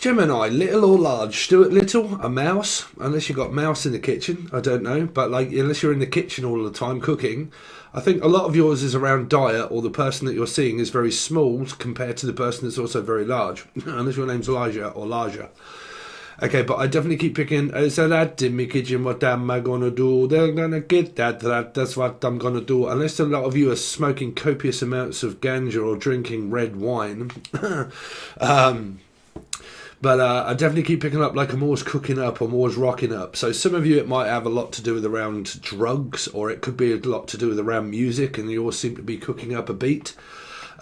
Gemini, little or large? Stuart Little, a mouse, unless you've got mouse in the kitchen, I don't know, but like unless you're in the kitchen all the time cooking, I think a lot of yours is around diet, or the person that you're seeing is very small compared to the person that's also very large, unless your name's Elijah or larger. Okay, but I definitely keep picking, is a lad in my kitchen, what am I gonna do? They're gonna get that's what I'm gonna do. Unless a lot of you are smoking copious amounts of ganja or drinking red wine. But I definitely keep picking up like I'm always cooking up, I'm always rocking up. So some of you, it might have a lot to do with around drugs, or it could be a lot to do with around music, and you all seem to be cooking up a beat.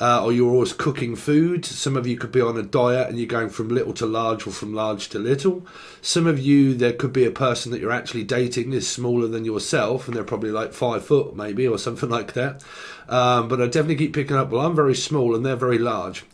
Or you're always cooking food. Some of you could be on a diet and you're going from little to large, or from large to little. Some of you, there could be a person that you're actually dating is smaller than yourself, and they're probably like 5 foot maybe, or something like that. But I definitely keep picking up, well, I'm very small and they're very large.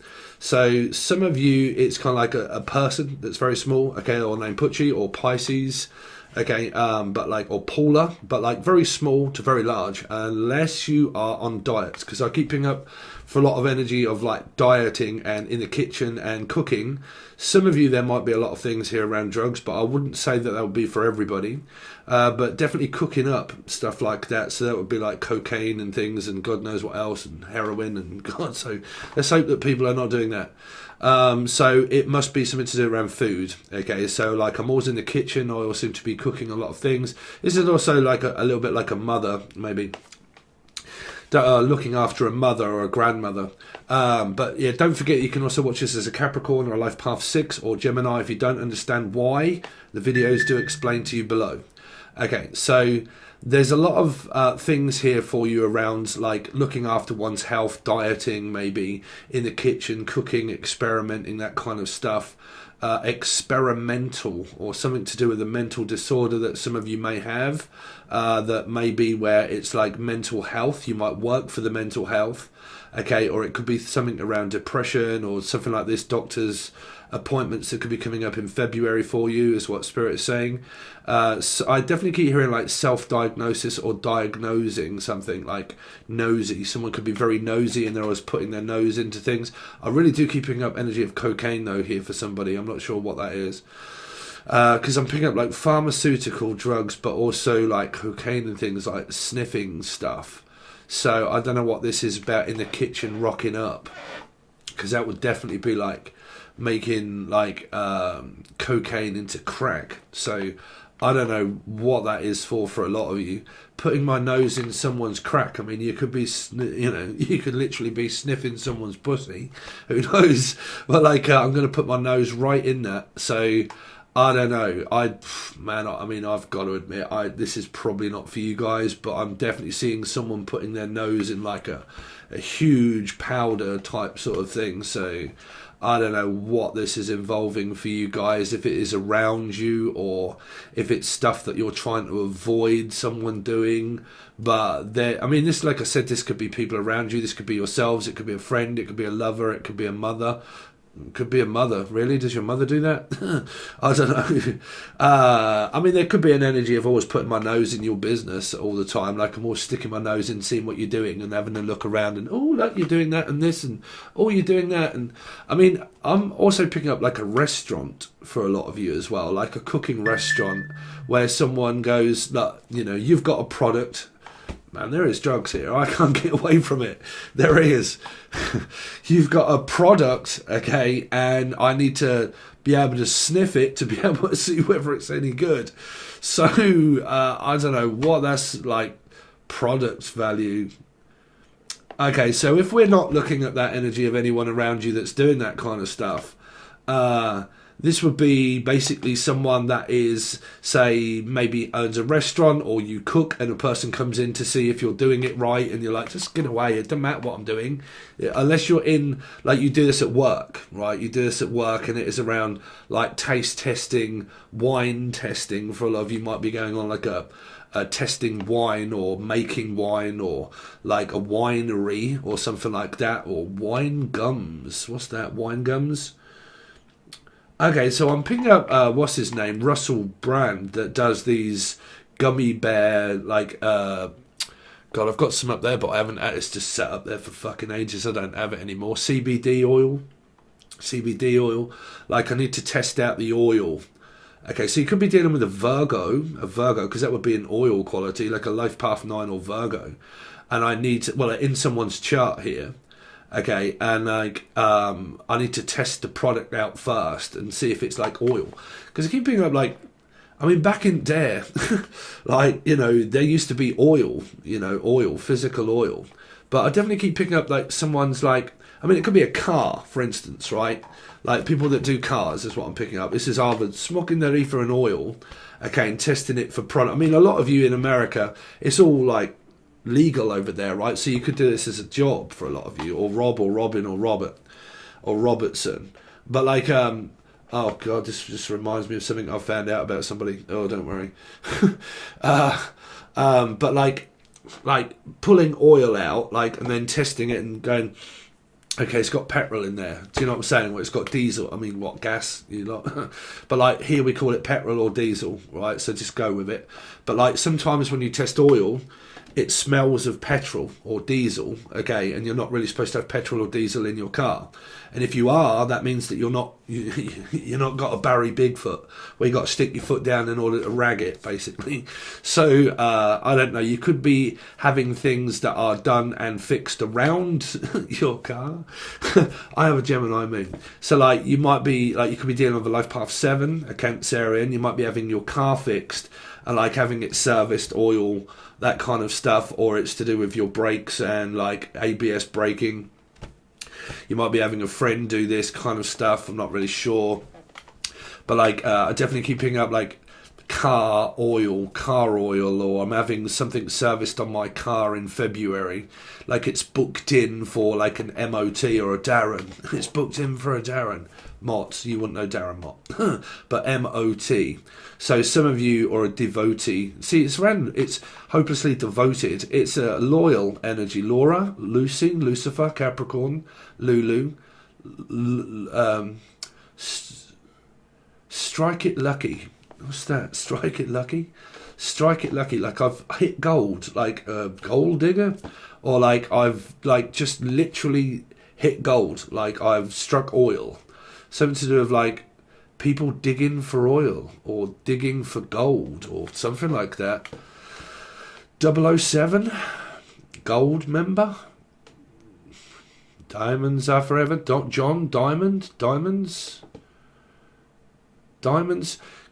So some of you, it's kind of like a person that's very small, okay, or named Pucci or Pisces, okay, but like, or Paula, but like very small to very large, unless you are on diets, because I keep picking up for a lot of energy of like dieting and in the kitchen and cooking. Some of you, there might be a lot of things here around drugs, but I wouldn't say that would be for everybody. But definitely cooking up, stuff like that. So that would be like cocaine and things, and God knows what else, and heroin and God. So let's hope that people are not doing that. So it must be something to do around food. Okay, so like I'm always in the kitchen. I always seem to be cooking a lot of things. This is also like a little bit like a mother, maybe. Looking after a mother or a grandmother. But yeah, don't forget you can also watch this as a Capricorn or a Life Path 6 or Gemini if you don't understand why. The videos do explain to you below. Okay, so there's a lot of things here for you around like looking after one's health, dieting, maybe in the kitchen, cooking, experimenting, that kind of stuff. Experimental, or something to do with a mental disorder that some of you may have, that may be where it's like mental health. You might work for the mental health, okay, or it could be something around depression or something like this. Doctor's appointments that could be coming up in February for you is what Spirit is saying. So I definitely keep hearing like self-diagnosis or diagnosing something, like nosy. Someone could be very nosy and they're always putting their nose into things. I really do keep picking up energy of cocaine though here for somebody. I'm not sure what that is. Because I'm picking up like pharmaceutical drugs, but also like cocaine and things like sniffing stuff. So I don't know what this is about in the kitchen rocking up, because that would definitely be like making like cocaine into crack. So I don't know what that is for a lot of you. Putting my nose in someone's crack, I mean, you could be, you could literally be sniffing someone's pussy. Who knows? But like, I'm going to put my nose right in that. So I don't know. I mean, I've got to admit, this is probably not for you guys, but I'm definitely seeing someone putting their nose in like a huge powder type sort of thing. So I don't know what this is involving for you guys, if it is around you or if it's stuff that you're trying to avoid someone doing. But I mean, this, like I said, this could be people around you. This could be yourselves. It could be a friend. It could be a lover. It could be a mother. Could be a mother. Really? Does your mother do that? I don't know. I mean, there could be an energy of always putting my nose in your business all the time. Like I'm always sticking my nose in, seeing what you're doing and having a look around and, oh, look, you're doing that and this and, oh, you're doing that. And I mean, I'm also picking up like a restaurant for a lot of you as well, like a cooking restaurant where someone goes, look, you've got a product. Man, there is drugs here. I can't get away from it. There is. You've got a product, okay, and I need to be able to sniff it to be able to see whether it's any good. So, I don't know what that's like, product value. Okay, so if we're not looking at that energy of anyone around you that's doing that kind of stuff, this would be basically someone that is, say, maybe owns a restaurant, or you cook and a person comes in to see if you're doing it right and you're like, just get away, it doesn't matter what I'm doing. Unless you're in, like you do this at work, right? You do this at work and it is around like taste testing, wine testing. For a lot of you might be going on like a testing wine or making wine or like a winery or something like that, or wine gums. What's that? Wine gums? Okay, so I'm picking up, what's his name? Russell Brand, that does these gummy bear, like, God, I've got some up there, but I haven't, it's just set up there for fucking ages. I don't have it anymore. CBD oil. CBD oil. Like I need to test out the oil. Okay, so you could be dealing with a Virgo, because that would be an oil quality, like a Life Path 9 or Virgo. And I need to, well, in someone's chart here, okay, and like I need to test the product out first and see if it's like oil. Because I keep picking up like, I mean, back in there, like, you know, there used to be oil, you know, oil, physical oil. But I definitely keep picking up like someone's like, I mean, it could be a car, for instance, right? Like people that do cars is what I'm picking up. This is either smoking their ether and oil, okay, and testing it for product. I mean, a lot of you in America, it's all like legal over there, right? So you could do this as a job for a lot of you, or Rob or Robin or Robert or Robertson. But like, oh God, this just reminds me of something I found out about somebody. Oh, don't worry. But like pulling oil out, like, and then testing it and going, okay, it's got petrol in there. Do you know what I'm saying? Well, it's got diesel. I mean, what, gas? You lot? But like here we call it petrol or diesel, right? So just go with it. But like sometimes when you test oil, it smells of petrol or diesel, okay, and you're not really supposed to have petrol or diesel in your car. And if you are, that means that you're not got a Barry Bigfoot where you got to stick your foot down in order to rag it, basically. So I don't know. You could be having things that are done and fixed around your car. I have a Gemini moon, so like you might be like you could be dealing with a Life Path 7, a Cancerian. You might be having your car fixed and like having it serviced, oil, that kind of stuff, or it's to do with your brakes and like ABS braking. You might be having a friend do this kind of stuff. I'm not really sure, but like I definitely keep picking up like car oil, or I'm having something serviced on my car in February, like it's booked in for like an MOT or a Darren. It's booked in for a Darren Mott. You wouldn't know Darren Mott, but MOT. So some of you are a devotee. See, it's random. It's hopelessly devoted. It's a loyal energy. Laura, Lucy, Lucifer, Capricorn, Lulu, strike it lucky. What's that? Strike it lucky? Strike it lucky. Like I've hit gold, like a gold digger, or like I've like just literally hit gold, like I've struck oil. Something to do with like people digging for oil or digging for gold or something like that. 007, gold member. Diamonds are forever. John, diamonds.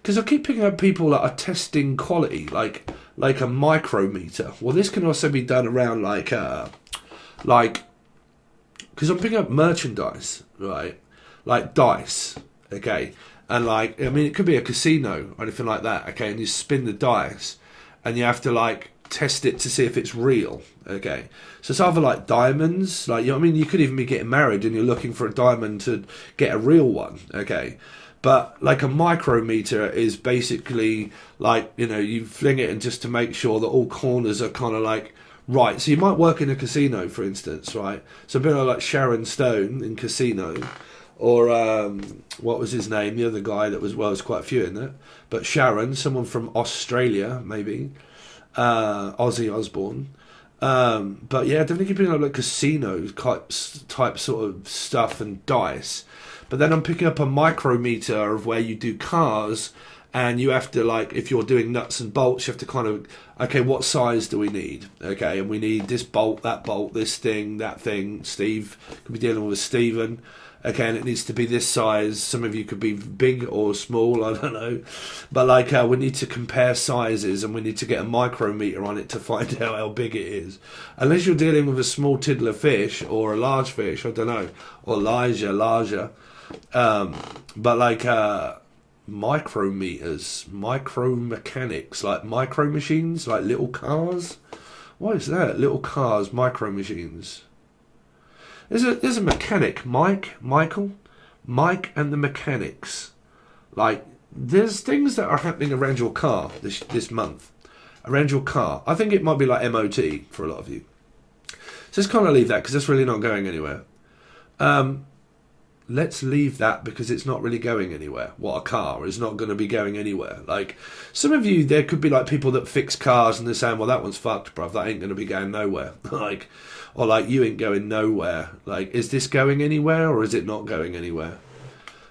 Because I keep picking up people that are testing quality, like a micrometer. Well, this can also be done around because I'm picking up merchandise, right? Like dice, okay? And like, I mean, it could be a casino or anything like that, okay? And you spin the dice and you have to like test it to see if it's real, okay? So it's either like diamonds, like, you know what I mean? You could even be getting married and you're looking for a diamond to get a real one, okay? But like a micrometer is basically like, you know, you fling it and just to make sure that all corners are kind of like right. So you might work in a casino, for instance, right? So a bit like Sharon Stone in Casino, or what was his name? The other guy that was, well, there's quite a few in there. But Sharon, someone from Australia, maybe. Ozzy Osbourne. But yeah, definitely keeping up like casino type sort of stuff and dice. But then I'm picking up a micrometer of where you do cars, and you have to, like, if you're doing nuts and bolts, you have to kind of, okay, what size do we need? Okay, and we need this bolt, this thing, that thing. Steve could be dealing with Stephen. Okay, and it needs to be this size. Some of you could be big or small, I don't know. But like, we need to compare sizes, and we need to get a micrometer on it to find out how big it is. Unless you're dealing with a small tiddler fish or a large fish, I don't know, or larger. But like micrometers, micromechanics, like micro machines, like little cars. What is that? Little cars, micro machines. There's a mechanic, Michael, Mike and the mechanics. Like, there's things that are happening around your car this month, around your car. I think it might be like MOT for a lot of you. So just kind of leave that because that's really not going anywhere. let's leave that because it's not really going anywhere. What, a car is not going to be going anywhere. Like, some of you, there could be like people that fix cars and they're saying, well, that one's fucked, bruv, that ain't going to be going nowhere. Like, or like, you ain't going nowhere. Like, is this going anywhere or is it not going anywhere?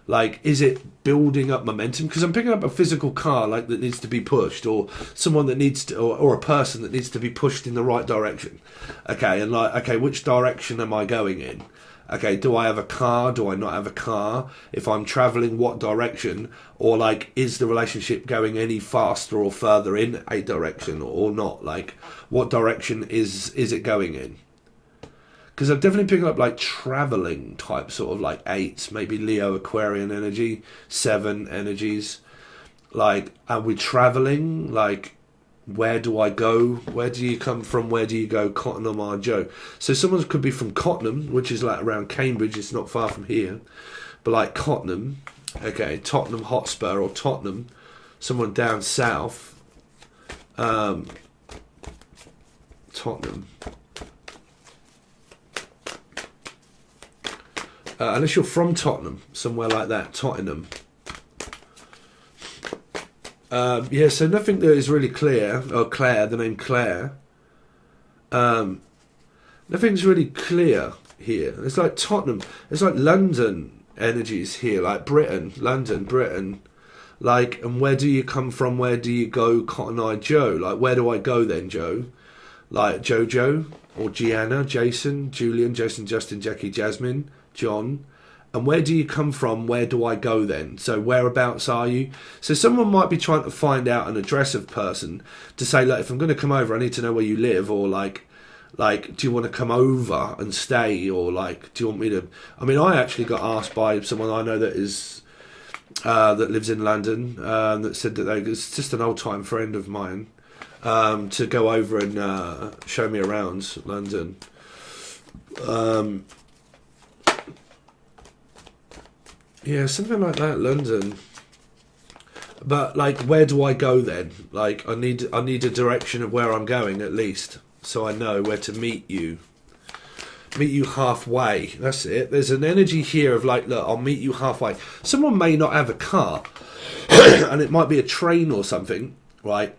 Like, is it building up momentum? Because I'm picking up a physical car, like, that needs to be pushed, or someone that needs to, or a person that needs to be pushed in the right direction. Okay, and like, okay, which direction am I going in? Okay, do I have a car? Do I not have a car? If I'm travelling, what direction? Or like, is the relationship going any faster or further in a direction or not? Like, what direction is it going in? Because I'm definitely picking up like travelling type, sort of like 8s, maybe Leo Aquarian energy, 7 energies. Like, are we travelling? Like, where do I go? Where do you come from? Where do you go? Cottenham or Joe? So someone could be from Cottenham, which is like around Cambridge. It's not far from here. But like Cottenham, okay, Tottenham Hotspur or Tottenham, someone down south, Tottenham. Unless you're from Tottenham, somewhere like that, Tottenham. Yeah, so nothing that is really clear, or Claire, the name Claire. Nothing's really clear here. It's like Tottenham, it's like London energies here, like Britain, London, Britain. Like, and where do you come from? Where do you go, Cotton Eye Joe? Like, where do I go then, Joe? Like Jojo, or Gianna, Jason, Julian, Jason, Justin, Jackie, Jasmine, John. And where do you come from? Where do I go then? So whereabouts are you? So someone might be trying to find out an address of person to say, look, if I'm going to come over, I need to know where you live, or like, do you want to come over and stay, or like, do you want me to? I mean, I actually got asked by someone I know that is that lives in London, that said that it's just an old time friend of mine, to go over and show me around London. Yeah, something like that, London. But like, where do I go then? Like, I need a direction of where I'm going at least, so I know where to meet you. Meet you halfway. That's it. There's an energy here of like, look, I'll meet you halfway. Someone may not have a car, and it might be a train or something, right?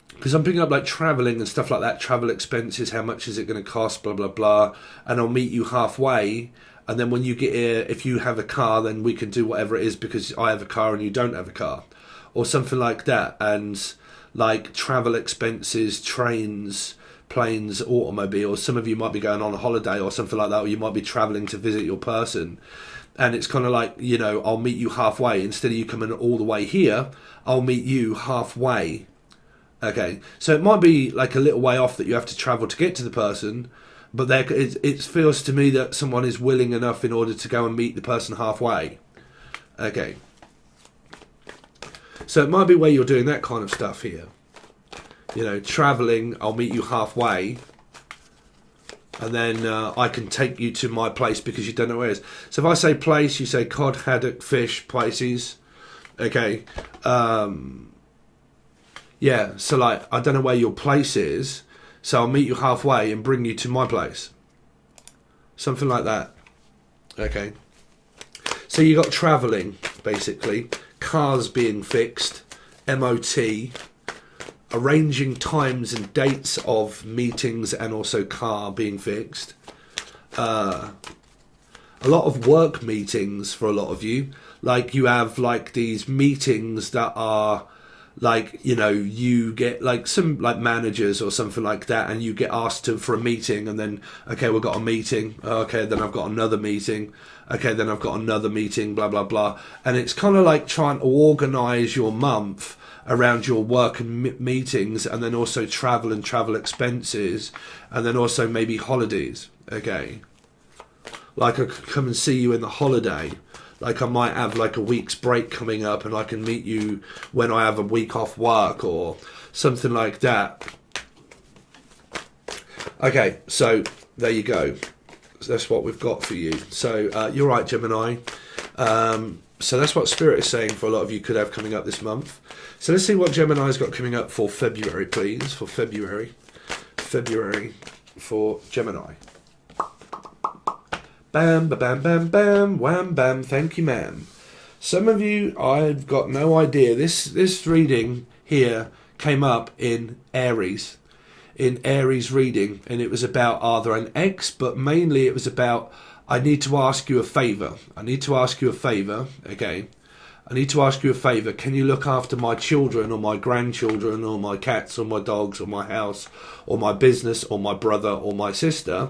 Because I'm picking up like travelling and stuff like that. Travel expenses. How much is it going to cost? Blah blah blah. And I'll meet you halfway. And then when you get here, if you have a car, then we can do whatever it is because I have a car and you don't have a car. Or something like that. And like travel expenses, trains, planes, automobiles. Some of you might be going on a holiday or something like that. Or you might be travelling to visit your person. And it's kind of like, you know, I'll meet you halfway. Instead of you coming all the way here, I'll meet you halfway. Okay. So it might be like a little way off that you have to travel to get to the person. But it feels to me that someone is willing enough in order to go and meet the person halfway. Okay. So it might be where you're doing that kind of stuff here. You know, travelling, I'll meet you halfway. And then I can take you to my place because you don't know where it is. So if I say place, you say cod, haddock, fish, places. Okay. Yeah, so like, I don't know where your place is. So I'll meet you halfway and bring you to my place. Something like that. Okay. So you got travelling, basically. Cars being fixed. MOT. Arranging times and dates of meetings and also car being fixed. A lot of work meetings for a lot of you. Like you have like these meetings that are... like, you know, you get like some like managers or something like that, and you get asked for a meeting, and then okay, we've got a meeting, okay, then I've got another meeting, okay, then I've got another meeting, blah blah blah. And it's kind of like trying to organize your month around your work and meetings, and then also travel and travel expenses, and then also maybe holidays. Okay, like I could come and see you in the holiday. Like I might have like a week's break coming up and I can meet you when I have a week off work or something like that. Okay, so there you go. That's what we've got for you. So you're right, Gemini. So that's what Spirit is saying for a lot of you could have coming up this month. So let's see what Gemini's got coming up for February, please. For February for Gemini. Bam, ba bam, bam, bam, wham, bam, thank you, ma'am. Some of you, I've got no idea. This reading here came up in Aries reading, and it was about either an ex, but mainly it was about, I need to ask you a favour. I need to ask you a favour, okay? I need to ask you a favour. Can you look after my children or my grandchildren or my cats or my dogs or my house or my business or my brother or my sister?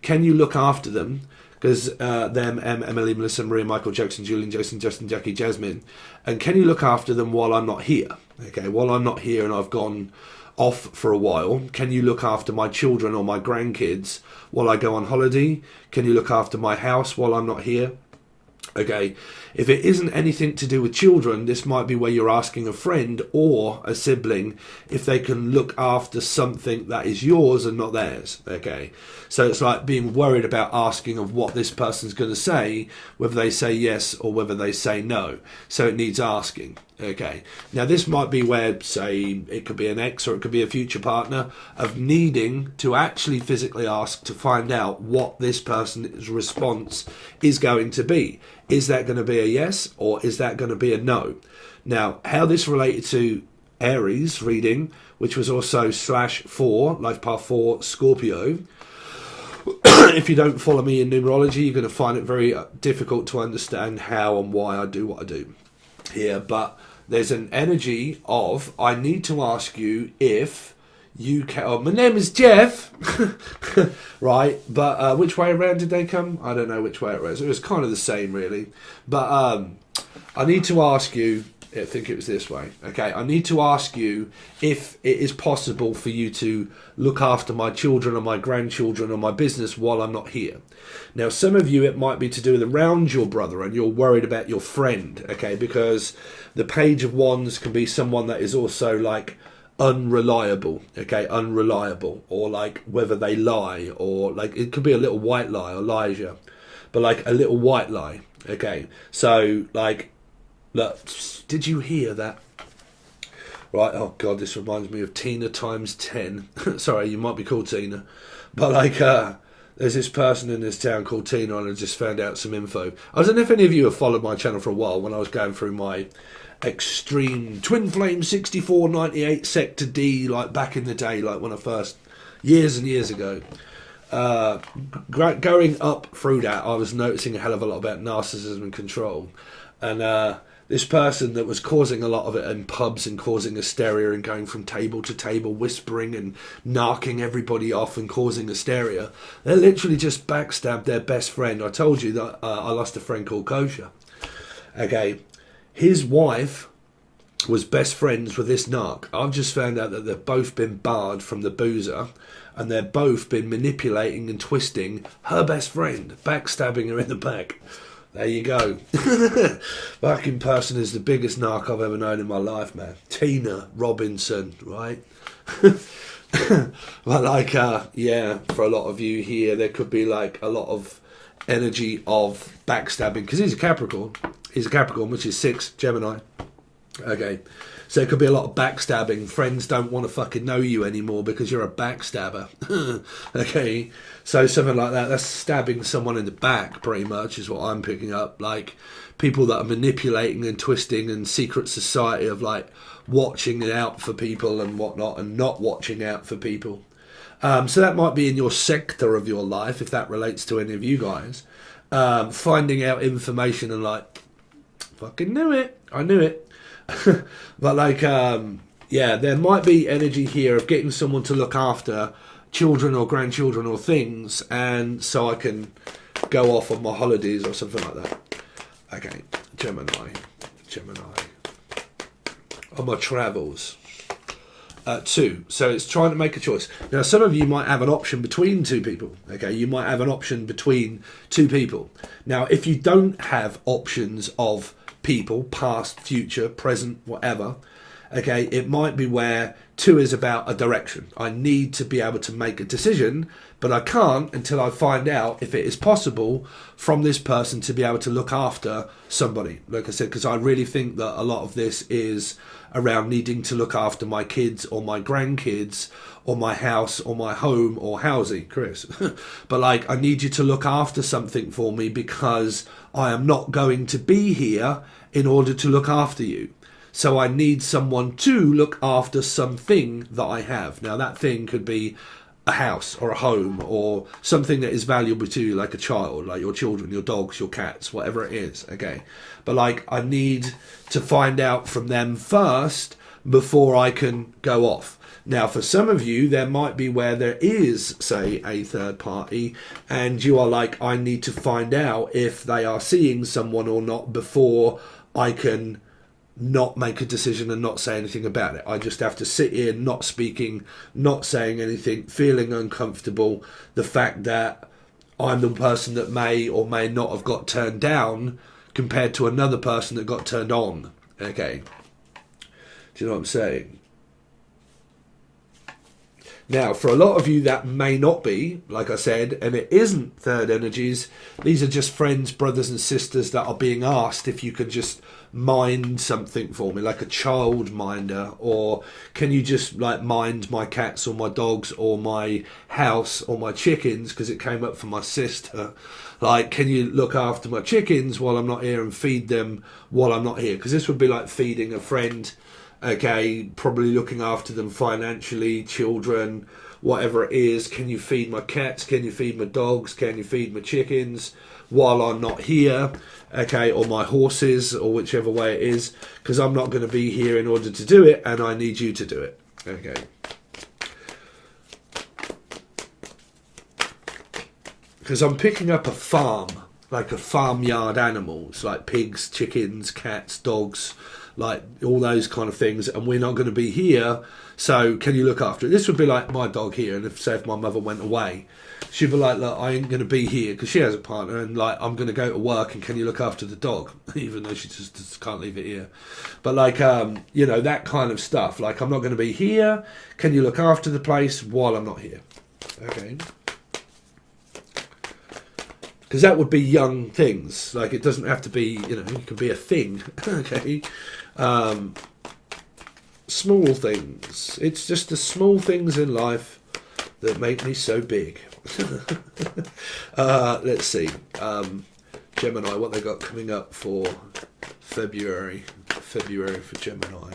Can you look after them? Because them, Emily, Melissa, Maria, Michael, Jackson, Julian, Jason, Justin, Jackie, Jasmine. And can you look after them while I'm not here? Okay, while I'm not here and I've gone off for a while, can you look after my children or my grandkids while I go on holiday? Can you look after my house while I'm not here? Okay, if it isn't anything to do with children, this might be where you're asking a friend or a sibling if they can look after something that is yours and not theirs. Okay, so it's like being worried about asking of what this person's going to say, whether they say yes or whether they say no. So it needs asking. Okay, now this might be where, say, it could be an ex or it could be a future partner, of needing to actually physically ask to find out what this person's response is going to be. Is that going to be a yes or is that going to be a no? Now, how this related to Aries reading, which was also /4, life path 4, Scorpio. If you don't follow me in numerology, you're going to find it very difficult to understand how and why I do what I do here. But there's an energy of, I need to ask you if you can. Oh, my name is Jeff. Right, but which way around did they come? I don't know which way it was. It was kind of the same, really. But I need to ask you, I think it was this way. Okay, I need to ask you if it is possible for you to look after my children or my grandchildren or my business while I'm not here. Now, some of you, it might be to do with around your brother and you're worried about your friend, okay, because the Page of Wands can be someone that is also like unreliable, okay, unreliable, or like whether they lie, or like it could be a little white lie, Elijah, but like a little white lie, okay. So like, look, did you hear that? Right, oh god, this reminds me of Tina times 10. Sorry, you might be called Tina, but like there's this person in this town called Tina, and I just found out some info. I don't know if any of you have followed my channel for a while. When I was going through my extreme twin flame 6498 sector D, like back in the day, like when I first, years and years ago, going up through that, I was noticing a hell of a lot about narcissism and control, and this person that was causing a lot of it in pubs and causing hysteria and going from table to table, whispering and narking everybody off and causing hysteria, they literally just backstabbed their best friend. I told you that I lost a friend called Kosher. Okay, his wife was best friends with this narc. I've just found out that they've both been barred from the boozer, and they've both been manipulating and twisting her best friend, backstabbing her in the back. There you go. Fucking person is the biggest narc I've ever known in my life, man. Tina Robinson, right? But like, yeah, for a lot of you here, there could be like a lot of energy of backstabbing, because he's a Capricorn. He's a Capricorn, which is 6, Gemini. Okay, so it could be a lot of backstabbing. Friends don't want to fucking know you anymore because you're a backstabber. Okay, so something like that. That's stabbing someone in the back, pretty much, is what I'm picking up. Like, people that are manipulating and twisting, and secret society of like watching it out for people and whatnot, and not watching out for people. So that might be in your sector of your life, if that relates to any of you guys. Finding out information and like, fucking knew it. I knew it. But like, yeah, there might be energy here of getting someone to look after children or grandchildren or things, and so I can go off on my holidays or something like that. Okay, Gemini. On my travels. 2. So it's trying to make a choice. Now, some of you might have an option between two people. Okay, you might have an option between two people. Now, if you don't have options of people, past, future, present, whatever, Okay, it might be where 2 is about a direction. I need to be able to make a decision, but I can't until I find out if it is possible from this person to be able to look after somebody. Like I said, because I really think that a lot of this is around needing to look after my kids or my grandkids or my house or my home or housing, Chris. But like, I need you to look after something for me because I am not going to be here in order to look after you. So I need someone to look after something that I have. Now that thing could be a house or a home or something that is valuable to you, like a child, like your children, your dogs, your cats, whatever it is. Okay. But like, I need to find out from them first before I can go off. Now, for some of you, there might be where there is, say, a third party, and you are like, I need to find out if they are seeing someone or not before I can not make a decision and not say anything about it. I just have to sit here not speaking, not saying anything, feeling uncomfortable. The fact that I'm the person that may or may not have got turned down compared to another person that got turned on. Okay. Do you know what I'm saying? Now, for a lot of you, that may not be, like I said, and it isn't third energies. These are just friends, brothers and sisters that are being asked if you could just mind something for me, like a child minder, or can you just like mind my cats or my dogs or my house or my chickens, because it came up for my sister. Like, can you look after my chickens while I'm not here and feed them while I'm not here? Because this would be like feeding a friend. Okay, probably looking after them financially, children, whatever it is. Can you feed my cats? Can you feed my dogs? Can you feed my chickens while I'm not here? Okay, or my horses, or whichever way it is, because I'm not going to be here in order to do it, and I need you to do it. Okay. Because I'm picking up a farm, like a farmyard animals, like pigs, chickens, cats, dogs, like all those kind of things, and we're not going to be here, so can you look after it? This would be like my dog here, and if my mother went away, she'd be like, look, I ain't going to be here because she has a partner, and like, I'm going to go to work, and can you look after the dog? Even though she just can't leave it here. But like, you know, that kind of stuff. Like, I'm not going to be here, can you look after the place while I'm not here? Okay. Because that would be young things. Like, it doesn't have to be, you know, it could be a thing. Okay. Small things. It's just the small things in life that make me so big. Let's see. Gemini, what they got coming up for February for Gemini.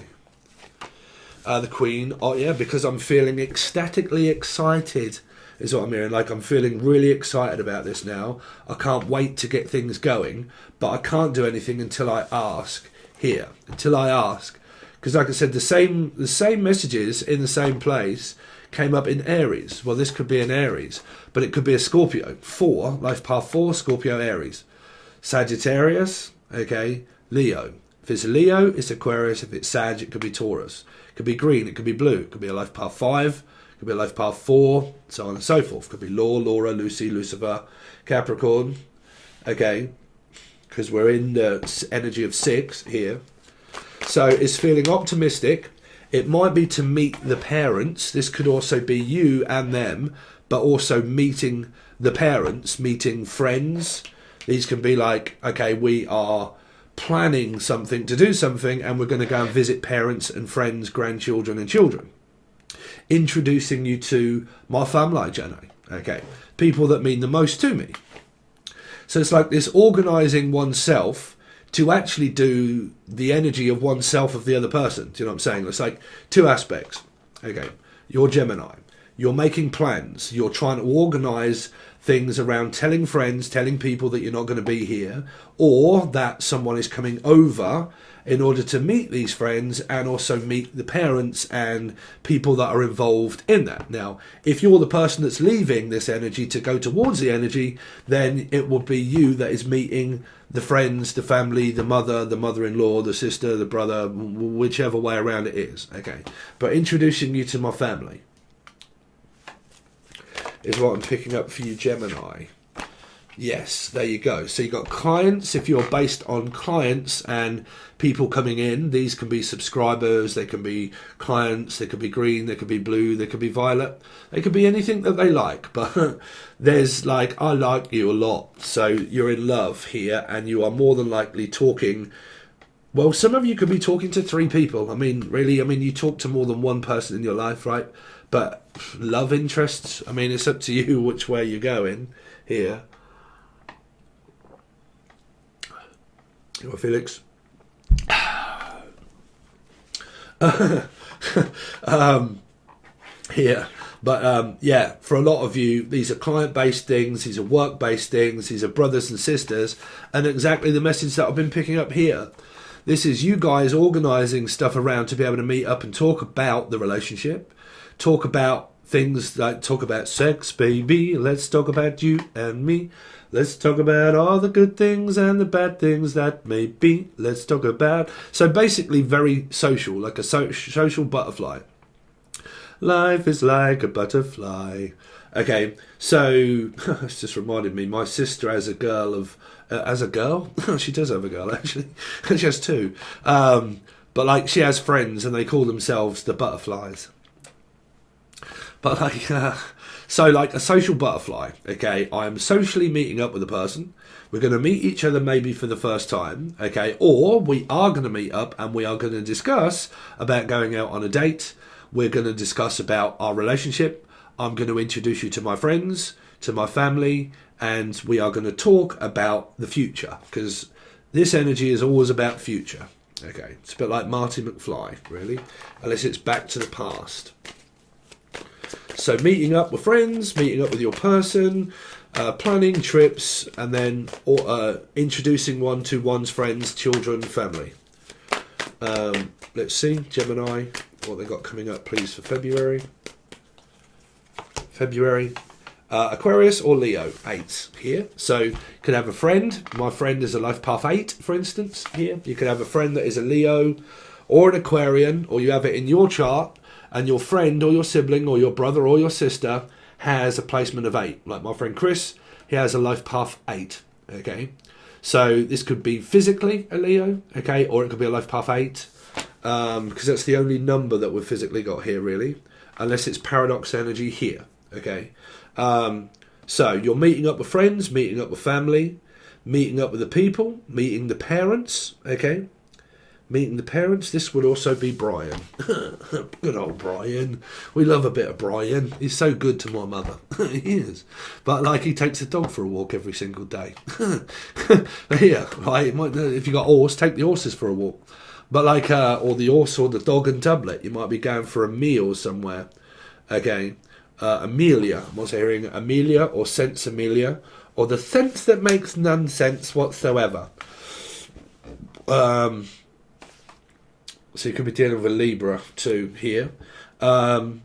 The Queen. Oh yeah, because I'm feeling ecstatically excited is what I'm hearing. Like, I'm feeling really excited about this now. I can't wait to get things going, but I can't do anything until I ask here. Until I ask. Because like I said, the same messages in the same place came up in Aries. Well, this could be an Aries, but it could be a Scorpio. 4, life path 4, Scorpio, Aries. Sagittarius, okay, Leo. If it's Leo, it's Aquarius. If it's Sag, it could be Taurus. It could be green, it could be blue. It could be a life path 5. Could be a life path 4, so on and so forth. Could be Laura, Lucy, Lucifer, Capricorn. Okay, because we're in the energy of 6 here. So it's feeling optimistic. It might be to meet the parents. This could also be you and them, but also meeting the parents, meeting friends. These can be like, okay, we are planning something to do something, and we're going to go and visit parents and friends, grandchildren and children. Introducing you to my family, Jenny. Okay, people that mean the most to me. So it's like this organising oneself to actually do the energy of oneself of the other person. Do you know what I'm saying? It's like 2 aspects. Okay, you're Gemini. You're making plans. You're trying to organise things around telling friends, telling people that you're not going to be here, or that someone is coming over in order to meet these friends and also meet the parents and people that are involved in that. Now, if you're the person that's leaving this energy to go towards the energy, then it will be you that is meeting the friends, the family, the mother-in-law, the sister, the brother, whichever way around it is. Okay, but introducing you to my family is what I'm picking up for you, Gemini. Yes, there you go. So you've got clients. If you're based on clients and people coming in, these can be subscribers, they can be clients, they could be green, they could be blue, they could be violet, they could be anything that they like. But there's like, I like you a lot, so you're in love here, and you are more than likely talking. Well, some of you could be talking to 3 people. I mean, really, I mean, you talk to more than one person in your life, right? But love interests, I mean, it's up to you which way you're going here. Or Felix. Here. But yeah, for a lot of you, these are client-based things, these are work-based things, these are brothers and sisters, and exactly the message that I've been picking up here. This is you guys organising stuff around to be able to meet up and talk about the relationship, talk about things like, talk about sex, baby, let's talk about you and me. Let's talk about all the good things and the bad things that may be. Let's talk about... So basically very social, like a social butterfly. Life is like a butterfly. Okay, so it's just reminded me, my sister has a girl of... as a girl? She does have a girl, actually. She has 2. But like, she has friends and they call themselves the butterflies. But like... So like a social butterfly, okay, I'm socially meeting up with a person. We're going to meet each other maybe for the first time, okay, or we are going to meet up and we are going to discuss about going out on a date. We're going to discuss about our relationship. I'm going to introduce you to my friends, to my family, and we are going to talk about the future, because this energy is always about future, okay. It's a bit like Marty McFly, really, unless it's back to the past. So meeting up with friends, meeting up with your person, planning trips, and then introducing one to one's friends, children, family. Let's see, Gemini, what they got coming up, please, for February. Aquarius or Leo, 8 here. So you could have a friend. My friend is a life path 8, for instance, here. You could have a friend that is a Leo or an Aquarian, or you have it in your chart, and your friend or your sibling or your brother or your sister has a placement of 8. Like my friend Chris, he has a life path 8. Okay, so this could be physically a Leo, okay, or it could be a life path 8, because that's the only number that we've physically got here, really, unless it's paradox energy here. Okay, so you're meeting up with friends, meeting up with family, meeting up with the people, meeting the parents. Okay. Meeting the parents, this would also be Brian. Good old Brian. We love a bit of Brian. He's so good to my mother. He is. But like, he takes the dog for a walk every single day. Here, right? If you got a horse, take the horses for a walk. But like, or the horse or the dog and doublet. You might be going for a meal somewhere. Okay. Amelia. I'm also hearing Amelia or Sense Amelia. Or the sense that makes none sense whatsoever. So you could be dealing with a Libra too here. Some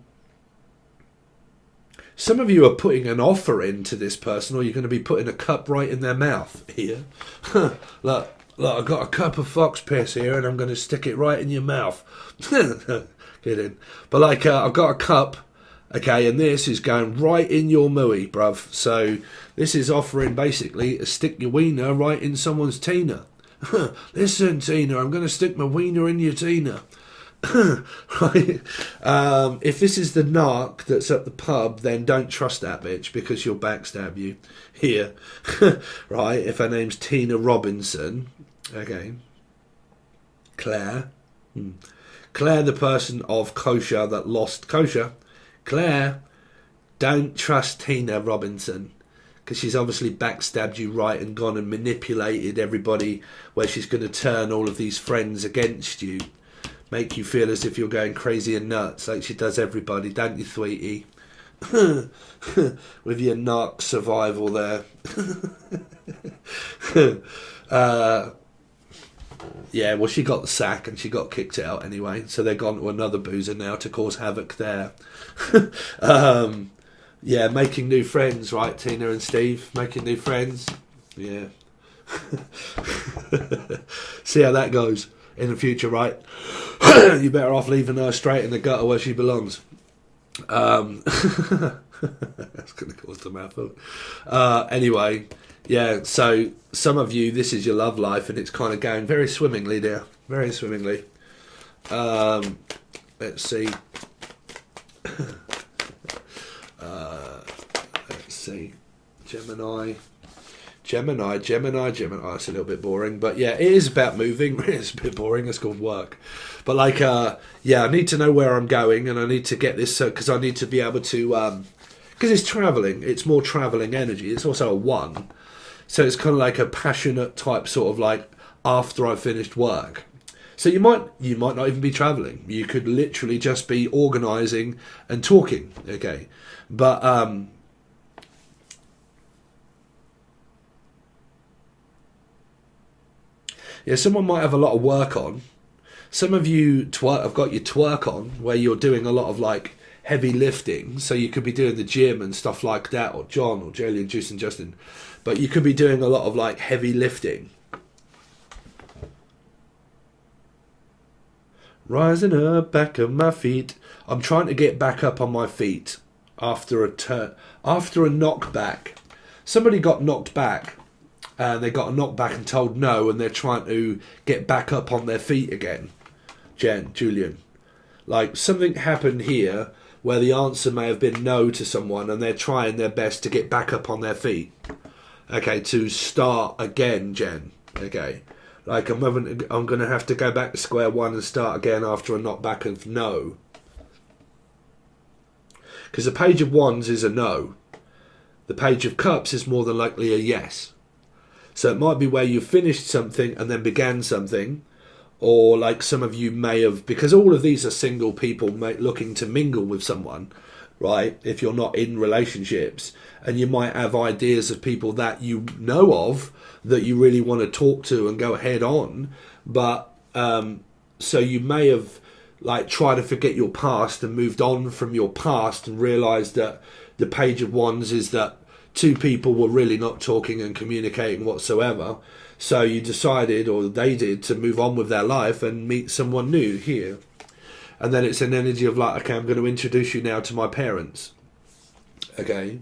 of you are putting an offer into this person, or you're going to be putting a cup right in their mouth here. Look, I've got a cup of fox piss here, and I'm going to stick it right in your mouth. Kidding. But like, I've got a cup, okay, and this is going right in your mooey, bruv. So this is offering basically to stick your wiener right in someone's Tina. Listen, Tina, I'm going to stick my wiener in your Tina. Right? If this is the narc that's at the pub, then don't trust that bitch, because she'll backstab you. Here. Right? If her name's Tina Robinson. Okay. Claire. Claire, the person of kosher that lost kosher. Claire, don't trust Tina Robinson. Because she's obviously backstabbed you, right, and gone and manipulated everybody, where she's going to turn all of these friends against you. Make you feel as if you're going crazy and nuts, like she does everybody, don't you, sweetie? With your narc survival there. Yeah, well, she got the sack and she got kicked out anyway, so they're gone to another boozer now to cause havoc there. Yeah, making new friends, right, Tina and Steve? Making new friends. Yeah. See how that goes in the future, right? You're better off leaving her straight in the gutter where she belongs. That's going to cause the mouthful. Anyway, yeah, so some of you, this is your love life, and it's kind of going very swimmingly there. Very swimmingly. Let's see. Let's see. Gemini. It's a little bit boring, but yeah, it is about moving. It's a bit boring. It's called work, but like, yeah, I need to know where I'm going, and I need to get this because I need to be able to, because it's traveling. It's more traveling energy. It's also a 1, so it's kind of like a passionate type, sort of like after I've finished work. So you might not even be traveling. You could literally just be organising and talking. Okay, but yeah, someone might have a lot of work on. Some of you have got your twerk on, where you're doing a lot of like heavy lifting. So you could be doing the gym and stuff like that, or John, or Jolien, Juice and Justin. But you could be doing a lot of like heavy lifting. Rising up back on my feet. I'm trying to get back up on my feet after a knockback. Somebody got knocked back. And they got a knockback and told no, and they're trying to get back up on their feet again. Julian. Like, something happened here where the answer may have been no to someone, and they're trying their best to get back up on their feet. Okay, to start again, Jen. Okay. Like, I'm going to have to go back to square one and start again after a knockback of no. Because the Page of Wands is a no. The Page of Cups is more than likely a yes. So it might be where you finished something and then began something, or like some of you may have, because all of these are single people looking to mingle with someone, right? If you're not in relationships, and you might have ideas of people that you know of that you really want to talk to and go head on, but so you may have like tried to forget your past and moved on from your past and realised that the Page of Wands is that 2 people were really not talking and communicating whatsoever. So you decided, or they did, to move on with their life and meet someone new here. And then it's an energy of like, okay, I'm going to introduce you now to my parents. Okay.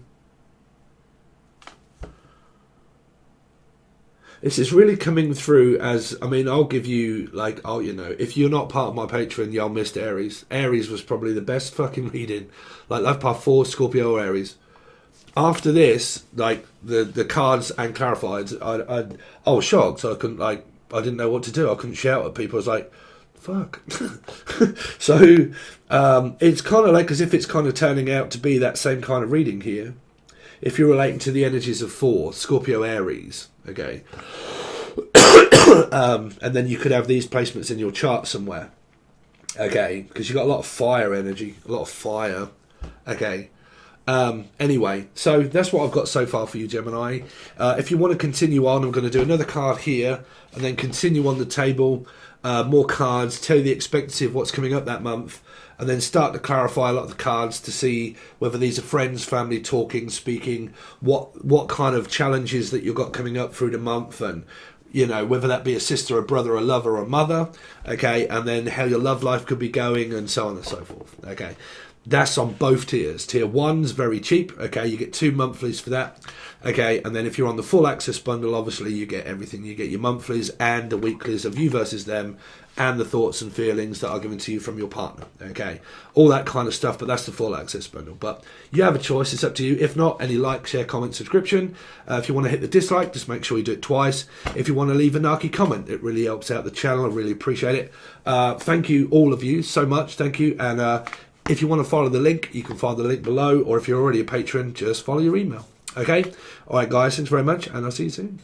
This is really coming through as, I mean, I'll give you, like, oh, you know, if you're not part of my Patreon, y'all missed Aries. Aries was probably the best fucking reading. Like, Love Path 4, Scorpio, Aries. After this, like, the cards and clarifieds, I was shocked. So I couldn't, like, I didn't know what to do. I couldn't shout at people. I was like, fuck. So, it's kind of like as if it's kind of turning out to be that same kind of reading here. If you're relating to the energies of 4, Scorpio, Aries, okay. And then you could have these placements in your chart somewhere, okay, because you've got a lot of fire energy, a lot of fire, okay. Anyway, so that's what I've got so far for you, Gemini. If you want to continue on, I'm going to do another card here and then continue on the table, more cards, tell you the expectancy of what's coming up that month, and then start to clarify a lot of the cards to see whether these are friends, family, talking, speaking, what kind of challenges that you've got coming up through the month, and you know, whether that be a sister, a brother, a lover, or a mother, okay, and then how your love life could be going, and so on and so forth, okay. That's on both tiers. Tier 1's very cheap, okay, you get 2 monthlies for that, okay, and then if you're on the full access bundle, obviously you get everything. You get your monthlies and the weeklies of you versus them, and the thoughts and feelings that are given to you from your partner, okay, all that kind of stuff, but that's the full access bundle. But you have a choice, it's up to you. If not, any like, share, comment, subscription. If you want to hit the dislike, just make sure you do it twice. If you want to leave a narky comment, it really helps out the channel. I really appreciate it. Thank you, all of you, so much. Thank you. And if you want to follow the link, you can follow the link below, or if you're already a patron, just follow your email. Okay? All right, guys, thanks very much, and I'll see you soon.